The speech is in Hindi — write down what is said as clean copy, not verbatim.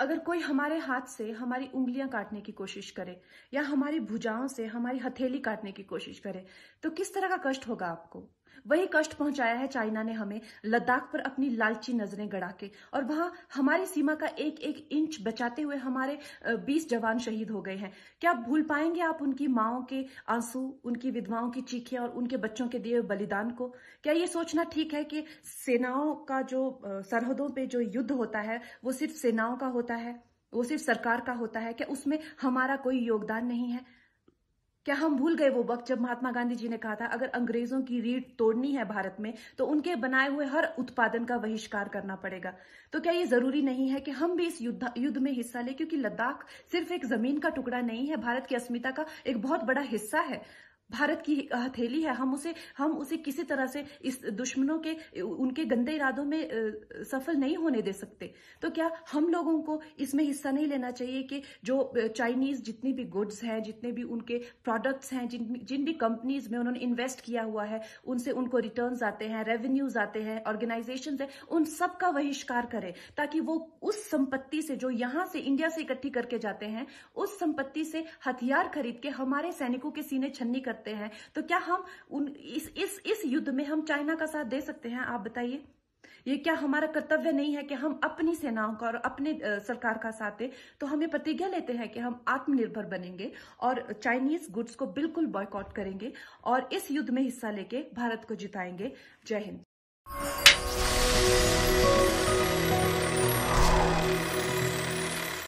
अगर कोई हमारे हाथ से हमारी उंगलियां काटने की कोशिश करे या हमारी भुजाओं से हमारी हथेली काटने की कोशिश करे तो किस तरह का कष्ट होगा आपको। वही कष्ट पहुंचाया है चाइना ने हमें लद्दाख पर अपनी लालची नजरें गड़ा के, और वहां हमारी सीमा का एक एक इंच बचाते हुए हमारे 20 जवान शहीद हो गए हैं। क्या भूल पाएंगे आप उनकी माओं के आंसू, उनकी विधवाओं की चीखें और उनके बच्चों के दिए बलिदान को? क्या ये सोचना ठीक है कि सेनाओं का जो सरहदों पे जो युद्ध होता है वो सिर्फ सेनाओं का होता है, वो सिर्फ सरकार का होता है? क्या उसमें हमारा कोई योगदान नहीं है? क्या हम भूल गए वो वक्त जब महात्मा गांधी जी ने कहा था अगर अंग्रेजों की रीढ़ तोड़नी है भारत में तो उनके बनाए हुए हर उत्पादन का बहिष्कार करना पड़ेगा? तो क्या ये जरूरी नहीं है कि हम भी इस युद्ध में हिस्सा लें? क्योंकि लद्दाख सिर्फ एक जमीन का टुकड़ा नहीं है, भारत की अस्मिता का एक बहुत बड़ा हिस्सा है, भारत की हथेली है। हम उसे किसी तरह से इस दुश्मनों के उनके गंदे इरादों में सफल नहीं होने दे सकते। तो क्या हम लोगों को इसमें हिस्सा नहीं लेना चाहिए कि जो चाइनीज जितनी भी गुड्स हैं, जितने भी उनके प्रोडक्ट्स हैं, जिन भी कंपनीज में उन्होंने इन्वेस्ट किया हुआ है, उनसे उनको रिटर्न्स आते हैं, रेवेन्यूज आते हैं, ऑर्गेनाइजेशंस हैं, उन सब का बहिष्कार करें ताकि वो उस संपत्ति से जो यहां से इंडिया से इकट्ठी करके जाते हैं, उस संपत्ति से हथियार खरीद के हमारे सैनिकों के सीने छन्नी करते हैं। तो क्या हम इस युद्ध में हम चाइना का साथ दे सकते हैं? आप बताइए। ये क्या हमारा कर्तव्य नहीं है कि हम अपनी सेनाओं का और अपने सरकार का साथ दें? तो हमें प्रतिज्ञा लेते हैं कि हम आत्मनिर्भर बनेंगे और चाइनीज गुड्स को बिल्कुल बॉयकॉट करेंगे और इस युद्ध में हिस्सा लेके भारत को जिताएंगे। जय हिंद।